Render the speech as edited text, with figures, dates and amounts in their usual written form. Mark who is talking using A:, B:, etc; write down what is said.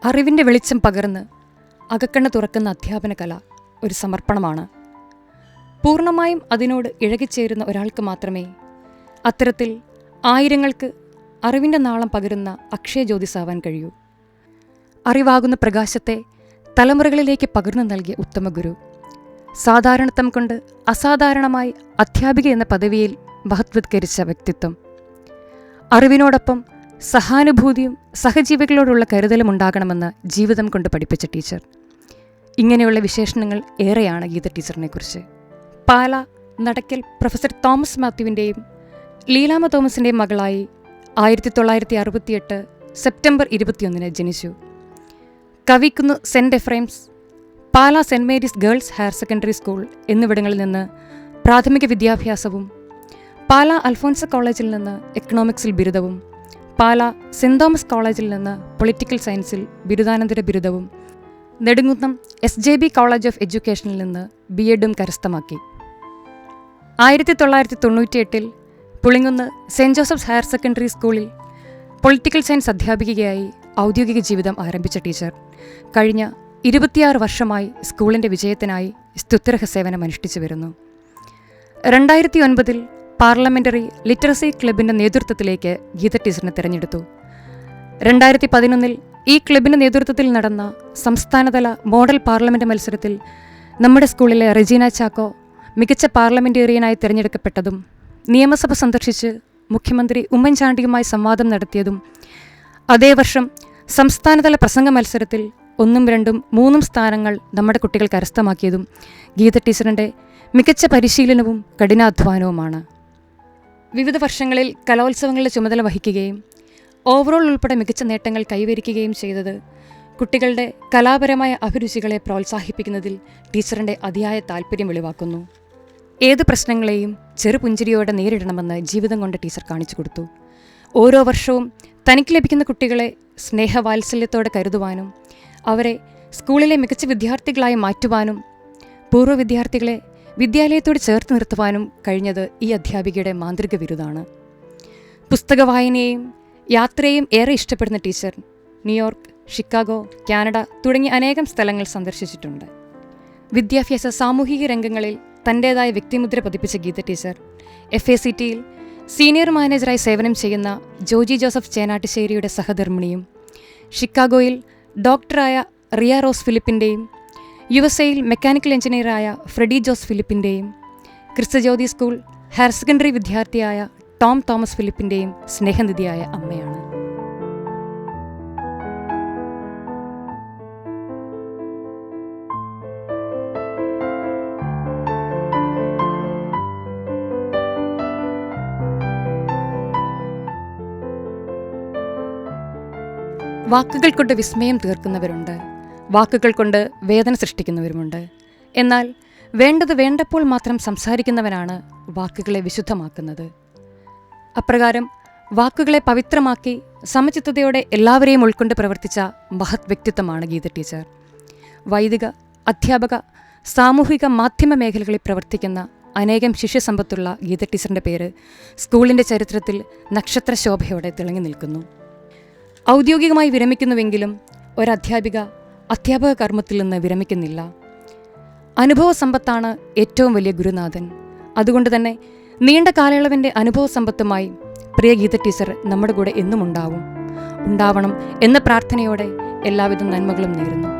A: അറിവിൻ്റെ വെളിച്ചം പകർന്ന് അകക്കണ്ണ് തുറക്കുന്ന അധ്യാപന കല ഒരു സമർപ്പണമാണ്. പൂർണ്ണമായും അതിനോട് ഇഴകിച്ചേരുന്ന ഒരാൾക്ക് മാത്രമേ അത്തരത്തിൽ ആയിരങ്ങൾക്ക് അറിവിൻ്റെ നാളം പകരുന്ന അക്ഷയജ്യോതിസാവാൻ കഴിയൂ. അറിവാകുന്ന പ്രകാശത്തെ തലമുറകളിലേക്ക് പകർന്നു നൽകിയ ഉത്തമ ഗുരു, സാധാരണത്വം കൊണ്ട് അസാധാരണമായി അധ്യാപിക എന്ന പദവിയിൽ മഹത്വത്കരിച്ച വ്യക്തിത്വം, അറിവിനോടൊപ്പം സഹാനുഭൂതിയും സഹജീവികളോടുള്ള കരുതലും ഉണ്ടാകണമെന്ന് ജീവിതം കൊണ്ട് പഠിപ്പിച്ച ടീച്ചർ. ഇങ്ങനെയുള്ള വിശേഷണങ്ങൾ ഏറെയാണ് ഗീത ടീച്ചറിനെക്കുറിച്ച്. പാലാ നടക്കൽ പ്രൊഫസർ തോമസ് മാത്യുവിൻ്റെയും ലീലാമ്മ തോമസിൻ്റെയും മകളായി 1968 സെപ്റ്റംബർ 21 ജനിച്ചു. Kavikkunnu saint Ephraim's, Pala saint Mary's girls higher secondary school എന്നിവിടങ്ങളിൽ നിന്ന് പ്രാഥമിക വിദ്യാഭ്യാസവും, പാലാ അൽഫോൻസ കോളേജിൽ നിന്ന് എക്കണോമിക്സിൽ ബിരുദവും, പാലാ സെൻറ് തോമസ് കോളേജിൽ നിന്ന് പൊളിറ്റിക്കൽ സയൻസിൽ ബിരുദാനന്തര ബിരുദവും, നെടുങ്കുന്നം SJB കോളേജ് ഓഫ് എഡ്യൂക്കേഷനിൽ നിന്ന് BEdും കരസ്ഥമാക്കി. 1998 Pulinkunnu saint Joseph's higher secondary സ്കൂളിൽ പൊളിറ്റിക്കൽ സയൻസ് അധ്യാപികയായി ഔദ്യോഗിക ജീവിതം ആരംഭിച്ച ടീച്ചർ കഴിഞ്ഞ 26 വർഷമായി സ്കൂളിൻ്റെ വിജയത്തിനായി സ്തുത്യർഹ സേവനം അനുഷ്ഠിച്ചു വരുന്നു. 2009 പാർലമെൻ്ററി ലിറ്ററസി ക്ലബിൻ്റെ നേതൃത്വത്തിലേക്ക് ഗീത ടീച്ചറിനെ തിരഞ്ഞെടുത്തു. 2011 ഈ ക്ലബിൻ്റെ നേതൃത്വത്തിൽ നടന്ന സംസ്ഥാനതല മോഡൽ പാർലമെൻറ്റ് മത്സരത്തിൽ നമ്മുടെ സ്കൂളിലെ റെജീന ചാക്കോ മികച്ച പാർലമെൻറ്റേറിയനായി തിരഞ്ഞെടുക്കപ്പെട്ടതും, നിയമസഭ സന്ദർശിച്ച് മുഖ്യമന്ത്രി ഉമ്മൻചാണ്ടിയുമായി സംവാദം നടത്തിയതും, അതേ വർഷം സംസ്ഥാനതല പ്രസംഗ മത്സരത്തിൽ 1, 2, 3 സ്ഥാനങ്ങൾ നമ്മുടെ കുട്ടികൾ കരസ്ഥമാക്കിയതും ഗീത ടീച്ചറിൻ്റെ മികച്ച പരിശീലനവും കഠിനാധ്വാനവുമാണ്. വിവിധ വർഷങ്ങളിൽ കലോത്സവങ്ങളുടെ ചുമതല വഹിക്കുകയും ഓവറോൾ ഉൾപ്പെടെ മികച്ച നേട്ടങ്ങൾ കൈവരിക്കുകയും ചെയ്തത് കുട്ടികളുടെ കലാപരമായ അഭിരുചികളെ പ്രോത്സാഹിപ്പിക്കുന്നതിൽ ടീച്ചറിൻ്റെ അതിയായ താല്പര്യം വെളിവാക്കുന്നു. ഏത് പ്രശ്നങ്ങളെയും ചെറുപുഞ്ചിരിയോടെ നേരിടണമെന്ന് ജീവിതം കൊണ്ട് ടീച്ചർ കാണിച്ചു കൊടുത്തു. ഓരോ വർഷവും തനിക്ക് ലഭിക്കുന്ന കുട്ടികളെ സ്നേഹവാത്സല്യത്തോടെ കരുതുവാനും അവരെ സ്കൂളിലെ മികച്ച വിദ്യാർത്ഥികളായി മാറ്റുവാനും പൂർവ്വ വിദ്യാർത്ഥികളെ വിദ്യാലയത്തോട് ചേർത്ത് നിർത്തുവാനും കഴിഞ്ഞത് ഈ അധ്യാപികയുടെ മാന്ത്രിക വിരുദാണ്. പുസ്തക വായനയെയും യാത്രയെയും ഏറെ ഇഷ്ടപ്പെടുന്ന ടീച്ചർ ന്യൂയോർക്ക്, ഷിക്കാഗോ, കാനഡ തുടങ്ങിയ അനേകം സ്ഥലങ്ങൾ സന്ദർശിച്ചിട്ടുണ്ട്. വിദ്യാഭ്യാസ സാമൂഹിക രംഗങ്ങളിൽ തൻ്റേതായ വ്യക്തിമുദ്ര പതിപ്പിച്ച ഗീത ടീച്ചർ FACTയിൽ സീനിയർ മാനേജറായി സേവനം ചെയ്യുന്ന ജോജി ജോസഫ് ചേനാട്ടുശ്ശേരിയുടെ സഹധർമ്മിണിയും, ഷിക്കാഗോയിൽ ഡോക്ടറായ റിയ റോസ് ഫിലിപ്പിൻ്റെയും, USA മെക്കാനിക്കൽ എഞ്ചിനീയറായ ഫ്രെഡി ജോസ് ഫിലിപ്പിൻ്റെയും, ക്രിസ്തുജ്യോതി സ്കൂൾ ഹയർ സെക്കൻഡറി വിദ്യാർത്ഥിയായ ടോം തോമസ് ഫിലിപ്പിൻ്റെയും സ്നേഹനിധിയായ അമ്മയാണ്. വാക്കുകൾ കൊണ്ട് വിസ്മയം തീർക്കുന്നവരുണ്ട്, വാക്കുകൾ കൊണ്ട് വേദന സൃഷ്ടിക്കുന്നവരുമുണ്ട്. എന്നാൽ വേണ്ടത് വേണ്ടപ്പോൾ മാത്രം സംസാരിക്കുന്നവനാണ് വാക്കുകളെ വിശുദ്ധമാക്കുന്നത്. അപ്രകാരം വാക്കുകളെ പവിത്രമാക്കി സമചിത്തതയോടെ എല്ലാവരെയും ഉൾക്കൊണ്ട് പ്രവർത്തിച്ച മഹത് വ്യക്തിത്വമാണ് ഗീത ടീച്ചർ. വൈദിക, അധ്യാപക, സാമൂഹിക മാധ്യമ മേഖലകളിൽ പ്രവർത്തിക്കുന്ന അനേകം ശിഷ്യസമ്പത്തുള്ള ഗീത ടീച്ചറിൻ്റെ പേര് സ്കൂളിൻ്റെ ചരിത്രത്തിൽ നക്ഷത്രശോഭയോടെ തിളങ്ങി നിൽക്കുന്നു. ഔദ്യോഗികമായി വിരമിക്കുന്നുവെങ്കിലും ഒരധ്യാപിക അധ്യാപക കർമ്മത്തിൽ നിന്ന് വിരമിക്കുന്നില്ല. അനുഭവ സമ്പത്താണ് ഏറ്റവും വലിയ ഗുരുനാഥൻ. അതുകൊണ്ട് തന്നെ നീണ്ട കാലയളവിൻ്റെ അനുഭവ സമ്പത്തുമായി പ്രിയ ഗീത ടീച്ചർ നമ്മുടെ കൂടെ എന്നും ഉണ്ടാവണം എന്ന പ്രാർത്ഥനയോടെ എല്ലാവിധ നന്മകളും നേരുന്നു.